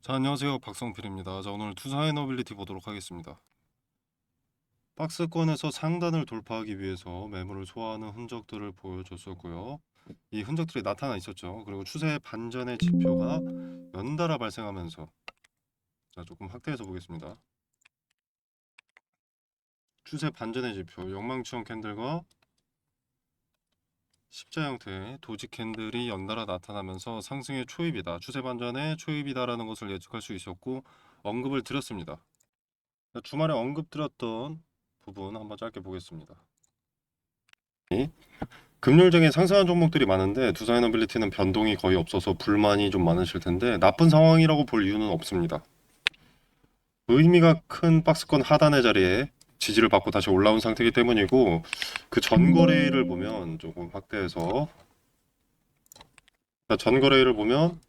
자, 안녕하세요. 박성필입니다. 자, 오늘 투사의 너빌리티 보도록 하겠습니다. 박스권에서 상단을 돌파하기 위해서 매물을 소화하는 흔적들을 보여줬었고요. 이 흔적들이 나타나 있었죠. 그리고 추세 반전의 지표가 연달아 발생하면서, 자, 조금 확대해서 보겠습니다. 추세 반전의 지표, 영망치형 캔들과 십자 형태의 도지 캔들이 연달아 나타나면서 상승의 초입이다, 추세 반전의 초입이다라는 것을 예측할 수 있었고 언급을 드렸습니다. 주말에 언급드렸던 부분 한번 짧게 보겠습니다. 금요일장에 상승한 종목들이 많은데 두사이너빌리티는 변동이 거의 없어서 불만이 좀 많으실 텐데 나쁜 상황이라고 볼 이유는 없습니다. 의미가 큰 박스권 하단의 자리에 지지를 받고 다시 올라온 상태이기 때문이고, 그 전거래일을 보면 조금 확대해서, 전거래일을 보면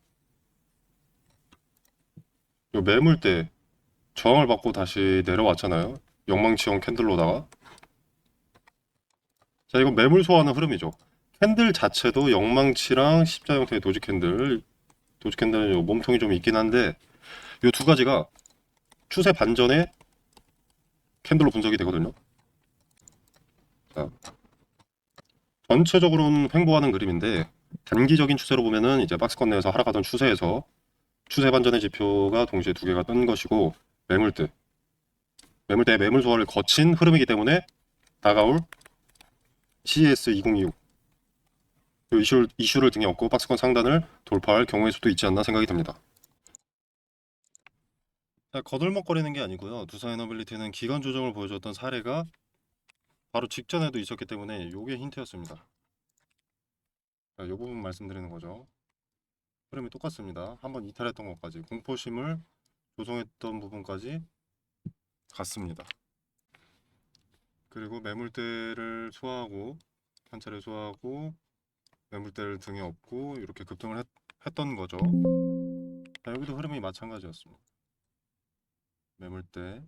요 매물대 저항을 받고 다시 내려왔잖아요. 영망치형 캔들로다가. 자, 이거 매물 소화하는 흐름이죠. 캔들 자체도 영망치랑 십자 형태의 도지 캔들은 몸통이 좀 있긴 한데 이 두 가지가 추세 반전의 캔들로 분석이 되거든요. 자, 전체적으로는 횡보하는 그림인데 단기적인 추세로 보면은 이제 박스권 내에서 하락하던 추세에서 추세 반전의 지표가 동시에 두 개가 뜬 것이고, 매물대 매물 소화를 거친 흐름이기 때문에 다가올 CES 2026 이슈를 등에 업고 박스권 상단을 돌파할 경우의 수도 있지 않나 생각이 듭니다. 거들먹거리는 게 아니고요. 두사이너빌리티는 기간 조정을 보여줬던 사례가 바로 직전에도 있었기 때문에 이게 힌트였습니다. 이 부분 말씀드리는 거죠. 흐름이 똑같습니다. 한번 이탈했던 것까지, 공포심을 조성했던 부분까지 같습니다. 그리고 매물대를 소화하고, 한차례 소화하고 매물대를 등에 업고 이렇게 급등을 했던 거죠. 자, 여기도 흐름이 마찬가지였습니다. 매물대,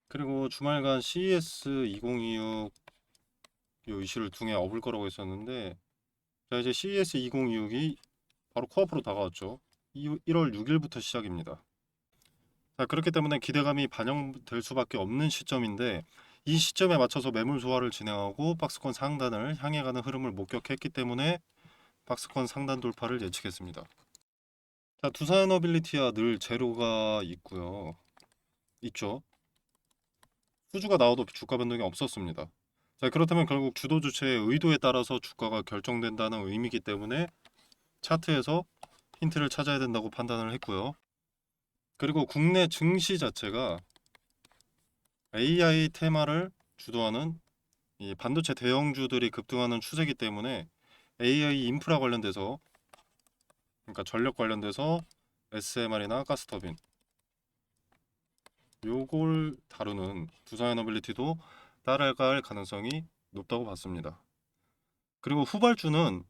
그리고 주말간 CES 2026 이 이슈를 등에 업을 거라고 했었는데, 자, 이제 CES 2026이 바로 코앞으로 다가왔죠. 1월 6일부터 시작입니다. 자, 그렇기 때문에 기대감이 반영될 수밖에 없는 시점인데, 이 시점에 맞춰서 매물 소화를 진행하고 박스권 상단을 향해 가는 흐름을 목격했기 때문에 박스권 상단 돌파를 예측했습니다. 자, 두산어빌리티야 늘 제로가 있죠. 수주가 나와도 주가 변동이 없었습니다. 자, 그렇다면 결국 주도 주체의 의도에 따라서 주가가 결정된다는 의미이기 때문에 차트에서 힌트를 찾아야 된다고 판단을 했고요. 그리고 국내 증시 자체가 AI 테마를 주도하는 이 반도체 대형주들이 급등하는 추세이기 때문에 AI 인프라 관련돼서, 그러니까 전력 관련돼서 SMR이나 가스터빈 요걸 다루는 두산에너빌리티도 따라갈 가능성이 높다고 봤습니다. 그리고 후발주는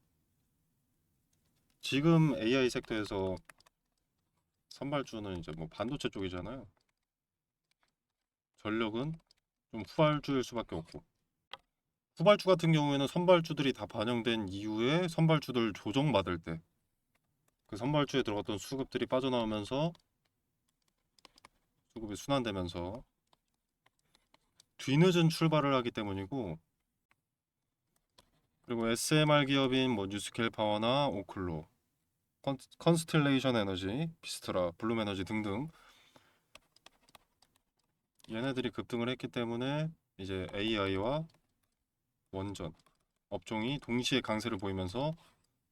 지금 AI 섹터에서 선발주는 이제 뭐 반도체 쪽이잖아요. 전력은 좀 후발주일 수밖에 없고, 후발주 같은 경우에는 선발주들이 다 반영된 이후에 선발주들 조정받을 때 그 선발주에 들어갔던 수급들이 빠져나오면서 수급이 순환되면서 뒤늦은 출발을 하기 때문이고, 그리고 SMR 기업인 뭐 뉴스케일 파워나 오클로, 컨스텔레이션 에너지, 비스트라, 블룸 에너지 등등 얘네들이 급등을 했기 때문에 이제 AI와 원전 업종이 동시에 강세를 보이면서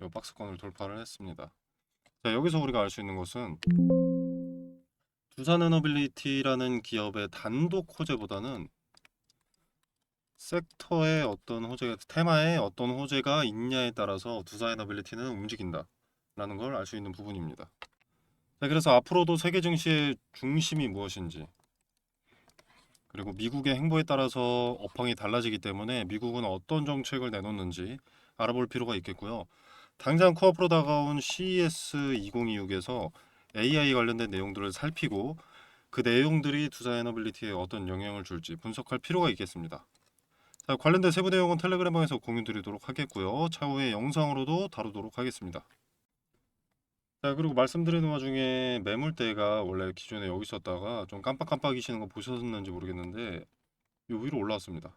이 박스권을 돌파를 했습니다. 자, 여기서 우리가 알 수 있는 것은 두산에너빌리티라는 기업의 단독 호재보다는 섹터의 어떤 호재가, 테마에 어떤 호재가 있냐에 따라서 두산에너빌리티는 움직인다라는 걸 알 수 있는 부분입니다. 자, 그래서 앞으로도 세계 증시의 중심이 무엇인지, 그리고 미국의 행보에 따라서 업황이 달라지기 때문에 미국은 어떤 정책을 내놓는지 알아볼 필요가 있겠고요. 당장 코앞으로 다가온 CES 2026에서 AI 관련된 내용들을 살피고 그 내용들이 두산에너빌리티에 어떤 영향을 줄지 분석할 필요가 있겠습니다. 자, 관련된 세부 내용은 텔레그램방에서 공유 드리도록 하겠고요. 차후에 영상으로도 다루도록 하겠습니다. 자, 그리고 말씀드리는 와중에 매물대가 원래 기존에 여기 있었다가 좀 깜빡깜빡이시는 거 보셨는지 모르겠는데 요 위로 올라왔습니다.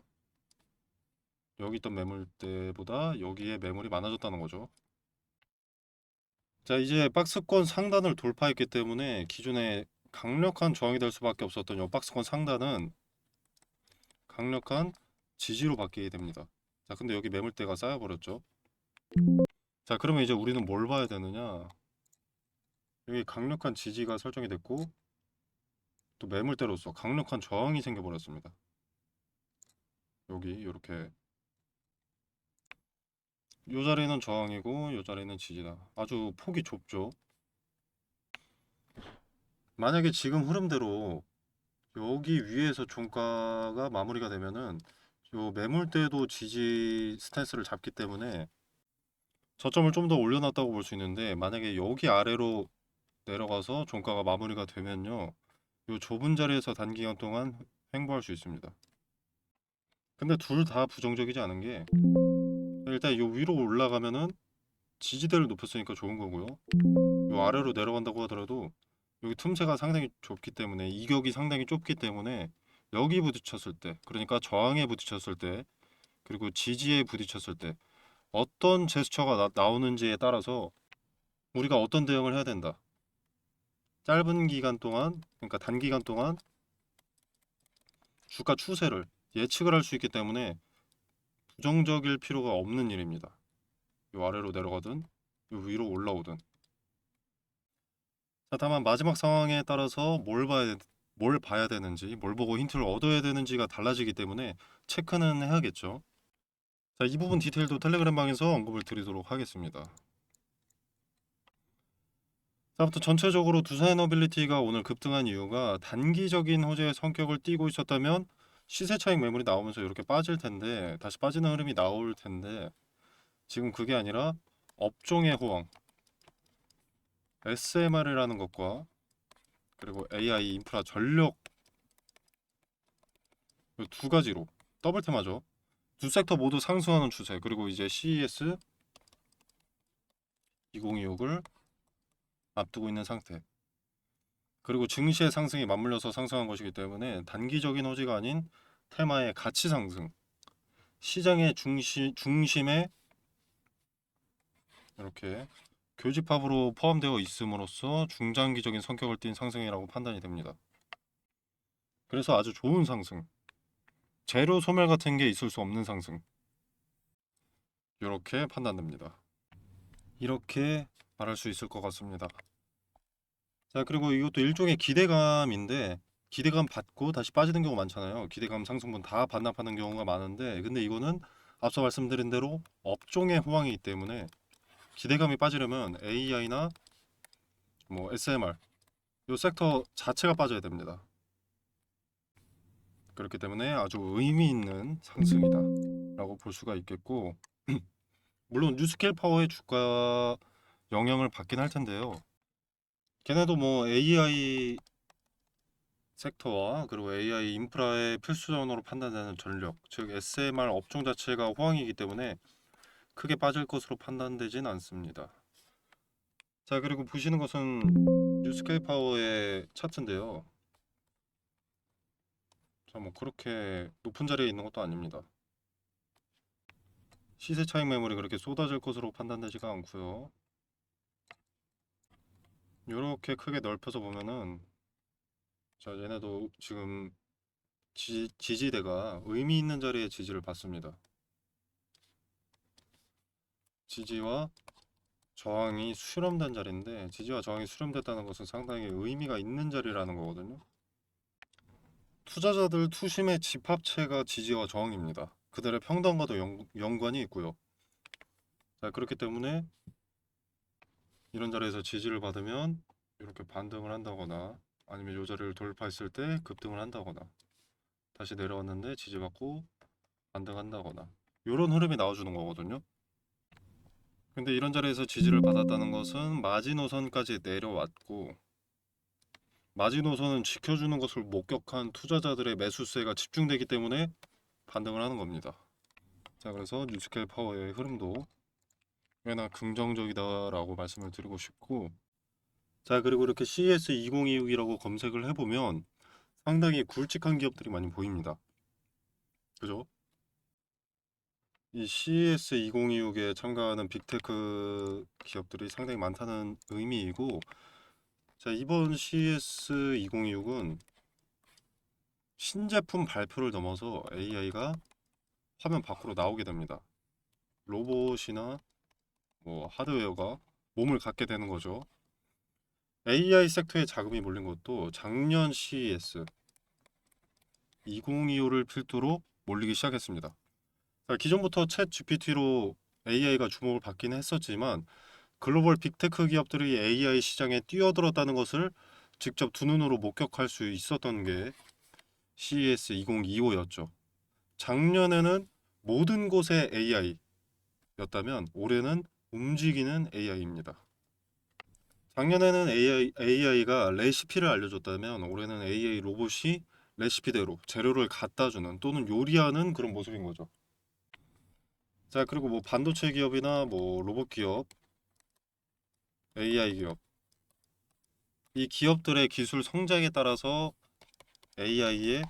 여기 있던 매물대보다 여기에 매물이 많아졌다는 거죠. 자, 이제 박스권 상단을 돌파했기 때문에 기존에 강력한 저항이 될 수밖에 없었던 이 박스권 상단은 강력한 지지로 바뀌게 됩니다. 자, 근데 여기 매물대가 쌓여버렸죠. 자, 그러면 이제 우리는 뭘 봐야 되느냐? 여기 강력한 지지가 설정이 됐고 또 매물대로서 강력한 저항이 생겨버렸습니다. 여기 이렇게 요 자리는 저항이고 요 자리는 지지다. 아주 폭이 좁죠. 만약에 지금 흐름대로 여기 위에서 종가가 마무리가 되면은 요 매물대도 지지 스탠스를 잡기 때문에 저점을 좀 더 올려놨다고 볼 수 있는데 만약에 여기 아래로 내려가서 종가가 마무리가 되면요 요 좁은 자리에서 단기간 동안 횡보할 수 있습니다. 근데 둘 다 부정적이지 않은 게 일단 요 위로 올라가면은 지지대를 높였으니까 좋은 거고요. 요 아래로 내려간다고 하더라도 여기 틈새가 상당히 좁기 때문에 이격이 상당히 좁기 때문에 여기 부딪혔을 때 그러니까 저항에 부딪혔을 때 그리고 지지에 부딪혔을 때 어떤 제스처가 나오는지에 따라서 우리가 어떤 대응을 해야 된다. 짧은 기간 동안 그러니까 단기간 동안 주가 추세를 예측을 할 수 있기 때문에 부정적일 필요가 없는 일입니다. 요 아래로 내려가든 요 위로 올라오든. 자, 다만 마지막 상황에 따라서 뭘 봐야 되는지, 뭘 보고 힌트를 얻어야 되는지가 달라지기 때문에 체크는 해야겠죠. 자, 이 부분 디테일도 텔레그램 방에서 언급을 드리도록 하겠습니다. 자, 부터 전체적으로 두산에너빌리티가 오늘 급등한 이유가 단기적인 호재의 성격을 띠고 있었다면 시세 차익 매물이 나오면서 이렇게 빠질 텐데 다시 빠지는 흐름이 나올 텐데 지금 그게 아니라 업종의 호황, SMR이라는 것과 그리고 AI 인프라 전력 이 두 가지로 더블 테마죠. 두 섹터 모두 상승하는 추세 그리고 이제 CES 2026을 앞두고 있는 상태 그리고 증시의 상승이 맞물려서 상승한 것이기 때문에 단기적인 호재가 아닌 테마의 가치 상승 시장의 중심에 이렇게 교집합으로 포함되어 있음으로써 중장기적인 성격을 띤 상승이라고 판단이 됩니다. 그래서 아주 좋은 상승 재료 소멸 같은 게 있을 수 없는 상승 이렇게 판단됩니다. 이렇게 말할 수 있을 것 같습니다. 자, 그리고 이것도 일종의 기대감인데 기대감 받고 다시 빠지는 경우 많잖아요. 기대감 상승분 다 반납하는 경우가 많은데 근데 이거는 앞서 말씀드린 대로 업종의 호황이기 때문에 기대감이 빠지려면 AI나 뭐 SMR 이 섹터 자체가 빠져야 됩니다. 그렇기 때문에 아주 의미 있는 상승이다 라고 볼 수가 있겠고 물론 뉴스케일 파워의 주가 영향을 받긴 할 텐데요. 걔네도 뭐 AI 섹터와 그리고 AI 인프라의 필수전으로 판단되는 전력, 즉 SMR 업종 자체가 호황이기 때문에 크게 빠질 것으로 판단되진 않습니다. 자, 그리고 보시는 것은 뉴스케일 파워의 차트인데요. 자, 뭐 그렇게 높은 자리에 있는 것도 아닙니다. 시세 차익 매물이 그렇게 쏟아질 것으로 판단되지가 않고요. 이렇게 크게 넓혀서 보면은 자, 얘네도 지금 지지대가 의미 있는 자리에 지지를 받습니다. 지지와 저항이 수렴된 자리인데 지지와 저항이 수렴됐다는 것은 상당히 의미가 있는 자리라는 거거든요. 투자자들 투심의 집합체가 지지와 저항입니다. 그들의 평단과도 연관이 있고요. 자, 그렇기 때문에 이런 자리에서 지지를 받으면 이렇게 반등을 한다거나 아니면 이 자리를 돌파했을 때 급등을 한다거나 다시 내려왔는데 지지받고 반등한다거나 이런 흐름이 나와주는 거거든요. 근데 이런 자리에서 지지를 받았다는 것은 마지노선까지 내려왔고 마지노선은 지켜주는 것을 목격한 투자자들의 매수세가 집중되기 때문에 반등을 하는 겁니다. 자, 그래서 뉴스케일 파워의 흐름도 꽤나 긍정적이다라고 말씀을 드리고 싶고 자, 그리고 이렇게 CES2026이라고 검색을 해보면 상당히 굵직한 기업들이 많이 보입니다. 그죠? 이 CES2026에 참가하는 빅테크 기업들이 상당히 많다는 의미이고, 자, 이번 CES2026은 신제품 발표를 넘어서 AI가 화면 밖으로 나오게 됩니다. 로봇이나 뭐 하드웨어가 몸을 갖게 되는 거죠. AI 섹터에 자금이 몰린 것도 작년 CES 2025를 필두로 몰리기 시작했습니다. 자, 기존부터 챗 GPT로 AI가 주목을 받긴 했었지만 글로벌 빅테크 기업들이 AI 시장에 뛰어들었다는 것을 직접 두 눈으로 목격할 수 있었던 게 CES 2025였죠. 작년에는 모든 곳에 AI였다면 올해는 움직이는 AI입니다. 작년에는 AI가 레시피를 알려줬다면 올해는 AI 로봇이 레시피대로 재료를 갖다 주는 또는 요리하는 그런 모습인 거죠. 자, 그리고 뭐 반도체 기업이나 뭐 로봇 기업, AI 기업, 이 기업들의 기술 성장에 따라서 AI의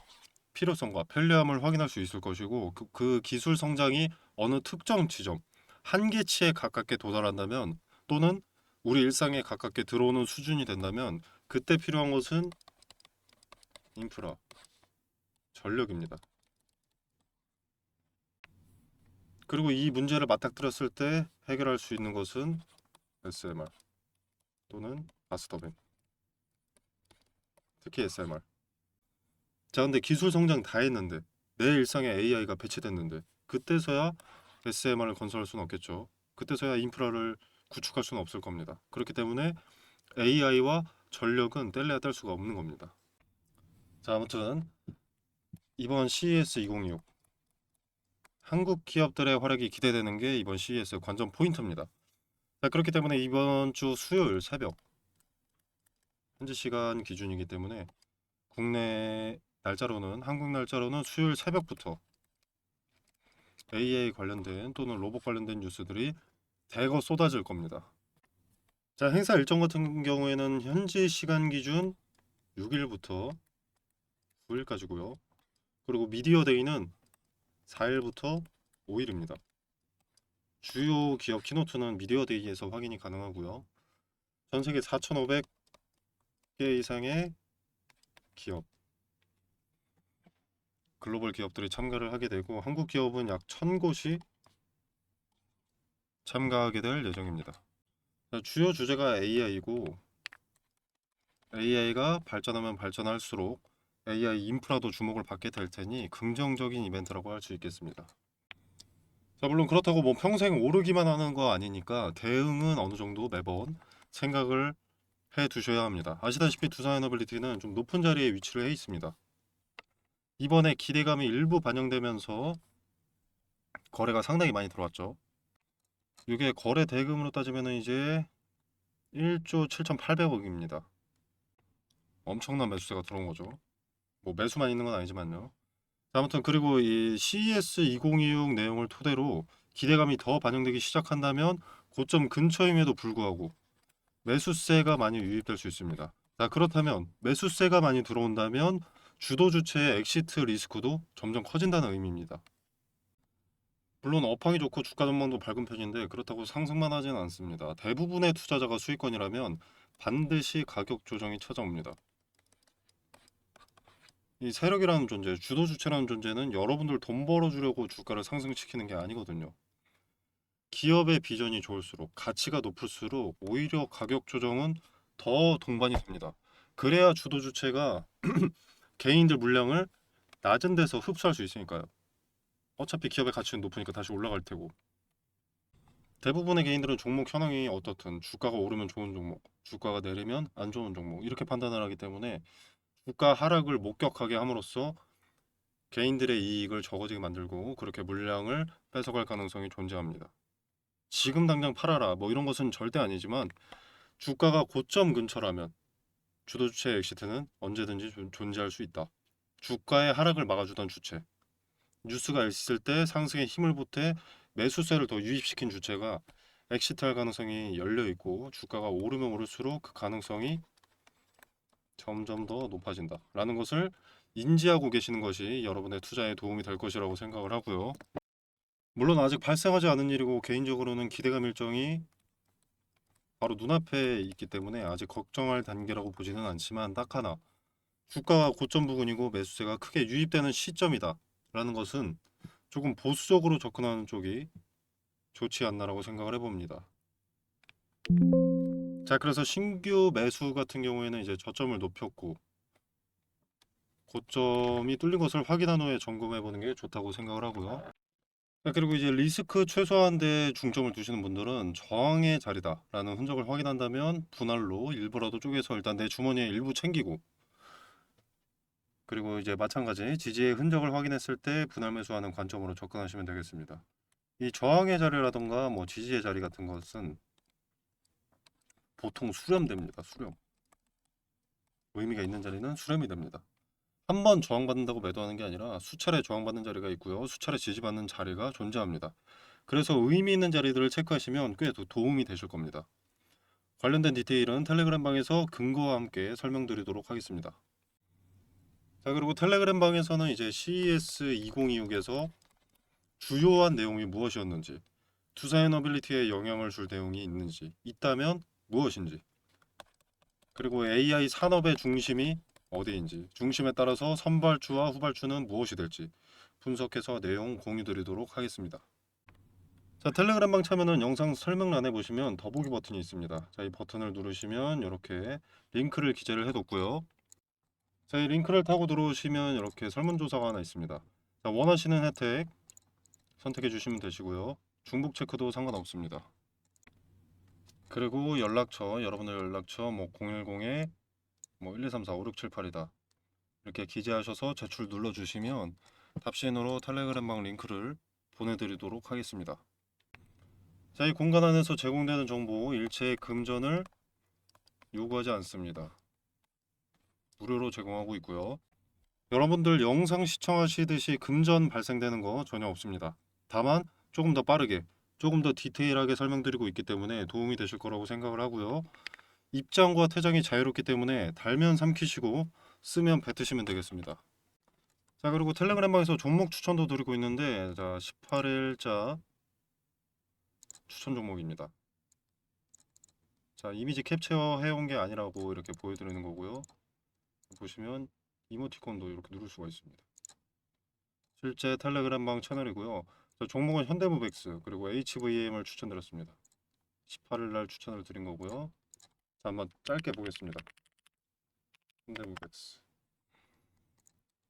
필요성과 편리함을 확인할 수 있을 것이고 그 기술 성장이 어느 특정 지점, 한계치에 가깝게 도달한다면 또는 우리 일상에 가깝게 들어오는 수준이 된다면 그때 필요한 것은 인프라, 전력입니다. 그리고 이 문제를 맞닥뜨렸을 때 해결할 수 있는 것은 SMR 또는 가스터빈, 특히 SMR. 자, 근데 기술 성장 다 했는데 내 일상에 AI가 배치됐는데 그때서야 SMR을 건설할 수는 없겠죠. 그때서야 인프라를 구축할 수는 없을 겁니다. 그렇기 때문에 AI와 전력은 뗄래야 뗄 수가 없는 겁니다. 자, 아무튼 이번 CES 2026 한국 기업들의 활약이 기대되는 게 이번 CES의 관전 포인트입니다. 자, 그렇기 때문에 이번 주 수요일 새벽 현지 시간 기준이기 때문에 국내 날짜로는 한국 날짜로는 수요일 새벽부터 AI 관련된 또는 로봇 관련된 뉴스들이 대거 쏟아질 겁니다. 자, 행사 일정 같은 경우에는 현지 시간 기준 6일부터 9일까지고요. 그리고 미디어 데이는 4일부터 5일입니다. 주요 기업 키노트는 미디어 데이에서 확인이 가능하고요. 전 세계 4,500개 이상의 기업, 글로벌 기업들이 참가를 하게 되고 한국 기업은 약 1,000곳이 참가하게 될 예정입니다. 주요 주제가 AI이고 AI가 발전하면 발전할수록 AI 인프라도 주목을 받게 될 테니 긍정적인 이벤트라고 할 수 있겠습니다. 자, 물론 그렇다고 뭐 평생 오르기만 하는 거 아니니까 대응은 어느 정도 매번 생각을 해 두셔야 합니다. 아시다시피 두산에너빌리티는 좀 높은 자리에 위치를 해 있습니다. 이번에 기대감이 일부 반영되면서 거래가 상당히 많이 들어왔죠. 이게 거래 대금으로 따지면 이제 1조 7,800억입니다. 엄청난 매수세가 들어온 거죠. 뭐 매수만 있는 건 아니지만요. 아무튼 그리고 이 CES 2026 내용을 토대로 기대감이 더 반영되기 시작한다면 고점 근처임에도 불구하고 매수세가 많이 유입될 수 있습니다. 자, 그렇다면 매수세가 많이 들어온다면 주도 주체의 엑시트 리스크도 점점 커진다는 의미입니다. 물론 업황이 좋고 주가 전망도 밝은 편인데 그렇다고 상승만 하지는 않습니다. 대부분의 투자자가 수익권이라면 반드시 가격 조정이 찾아옵니다. 이 세력이라는 존재, 주도 주체라는 존재는 여러분들 돈 벌어주려고 주가를 상승시키는 게 아니거든요. 기업의 비전이 좋을수록 가치가 높을수록 오히려 가격 조정은 더 동반이 됩니다. 그래야 주도 주체가 개인들 물량을 낮은 데서 흡수할 수 있으니까요. 어차피 기업의 가치는 높으니까 다시 올라갈 테고. 대부분의 개인들은 종목 현황이 어떻든 주가가 오르면 좋은 종목, 주가가 내리면 안 좋은 종목 이렇게 판단을 하기 때문에 주가 하락을 목격하게 함으로써 개인들의 이익을 적어지게 만들고 그렇게 물량을 뺏어갈 가능성이 존재합니다. 지금 당장 팔아라 뭐 이런 것은 절대 아니지만 주가가 고점 근처라면 주도주체 엑시트는 언제든지 존재할 수 있다. 주가의 하락을 막아주던 주체, 뉴스가 있을 때 상승에 힘을 보태 매수세를 더 유입시킨 주체가 엑시트할 가능성이 열려 있고 주가가 오르면 오를수록 그 가능성이 점점 더 높아진다 라는 것을 인지하고 계시는 것이 여러분의 투자에 도움이 될 것이라고 생각을 하고요. 물론 아직 발생하지 않은 일이고 개인적으로는 기대감 일정이 바로 눈앞에 있기 때문에 아직 걱정할 단계라고 보지는 않지만, 딱 하나, 주가가 고점 부근이고 매수세가 크게 유입되는 시점이다 라는 것은 조금 보수적으로 접근하는 쪽이 좋지 않나라고 생각을 해봅니다. 자, 그래서 신규 매수 같은 경우에는 이제 저점을 높였고 고점이 뚫린 것을 확인한 후에 점검해 보는 게 좋다고 생각을 하고요. 자, 그리고 이제 리스크 최소한 데 중점을 두시는 분들은 저항의 자리다라는 흔적을 확인한다면 분할로 일부라도 쪼개서 일단 내 주머니에 일부 챙기고, 그리고 이제 마찬가지 지지의 흔적을 확인했을 때 분할 매수하는 관점으로 접근하시면 되겠습니다. 이 저항의 자리라던가 뭐 지지의 자리 같은 것은 보통 수렴됩니다. 수렴. 의미가 있는 자리는 수렴이 됩니다. 한 번 저항받는다고 매도하는 게 아니라 수차례 저항받는 자리가 있고요. 수차례 지지받는 자리가 존재합니다. 그래서 의미 있는 자리들을 체크하시면 꽤 도움이 되실 겁니다. 관련된 디테일은 텔레그램 방에서 근거와 함께 설명드리도록 하겠습니다. 자, 그리고 텔레그램 방에서는 이제 CES 2026에서 주요한 내용이 무엇이었는지, 투자 에너빌리티에 영향을 줄 내용이 있는지, 있다면 무엇인지, 그리고 AI 산업의 중심이 어디인지, 중심에 따라서 선발주와 후발주는 무엇이 될지 분석해서 내용 공유드리도록 하겠습니다. 자, 텔레그램방 참여는 영상 설명란에 보시면 더보기 버튼이 있습니다. 자, 이 버튼을 누르시면 이렇게 링크를 기재를 해뒀고요. 자, 이 링크를 타고 들어오시면 이렇게 설문조사가 하나 있습니다. 자, 원하시는 혜택 선택해 주시면 되시고요. 중복 체크도 상관없습니다. 그리고 연락처, 여러분의 연락처 뭐 010에 뭐 123456778이다 이렇게 기재하셔서 제출 눌러주시면 답신으로 텔레그램방 링크를 보내드리도록 하겠습니다. 자, 이 공간 안에서 제공되는 정보 일체의 금전을 요구하지 않습니다. 무료로 제공하고 있고요. 여러분들 영상 시청하시듯이 금전 발생되는 거 전혀 없습니다. 다만 조금 더 빠르게, 조금 더 디테일하게 설명드리고 있기 때문에 도움이 되실 거라고 생각을 하고요. 입장과 퇴장이 자유롭기 때문에 달면 삼키시고 쓰면 뱉으시면 되겠습니다. 자, 그리고 텔레그램방에서 종목 추천도 드리고 있는데, 자, 18일자 추천 종목입니다. 자, 이미지 캡처 해온 게 아니라고 이렇게 보여드리는 거고요. 보시면 이모티콘도 이렇게 누를 수가 있습니다. 실제 텔레그램방 채널이고요. 저 종목은 현대무백스 그리고 HVM을 추천드렸습니다. 18일 날 추천을 드린 거고요. 자, 한번 짧게 보겠습니다. 현대무백스.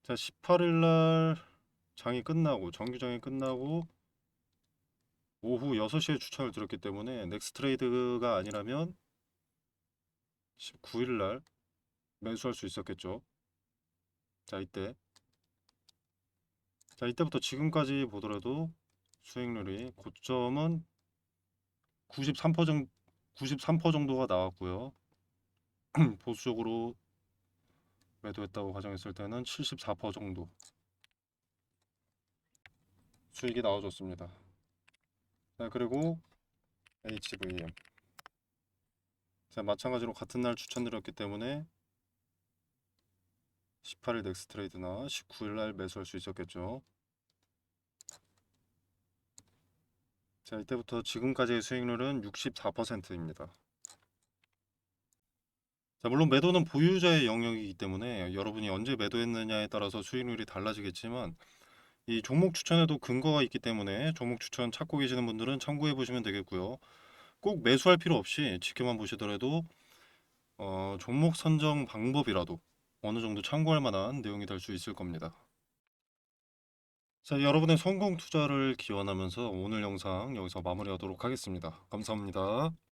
자, 18일 날 장이 끝나고 정규장이 끝나고 오후 6시에 추천을 드렸기 때문에 넥스트레이드가 아니라면 19일 날 매수할 수 있었겠죠. 자, 이때부터 지금까지 보더라도 수익률이 고점은 93% 정도가 나왔고요. 보수적으로 매도했다고 가정했을 때는 74% 정도 수익이 나와줬습니다. 자, 그리고 HVM. 자, 마찬가지로 같은 날 추천드렸기 때문에 18일 넥스트레이드나 19일 날 매수할 수 있었겠죠. 자, 이때부터 지금까지의 수익률은 64%입니다. 자, 물론 매도는 보유자의 영역이기 때문에 여러분이 언제 매도했느냐에 따라서 수익률이 달라지겠지만, 이 종목 추천에도 근거가 있기 때문에 종목 추천 찾고 계시는 분들은 참고해 보시면 되겠고요. 꼭 매수할 필요 없이 지켜만 보시더라도 종목 선정 방법이라도 어느 정도 참고할 만한 내용이 될 수 있을 겁니다. 자, 여러분의 성공 투자를 기원하면서 오늘 영상 여기서 마무리하도록 하겠습니다. 감사합니다.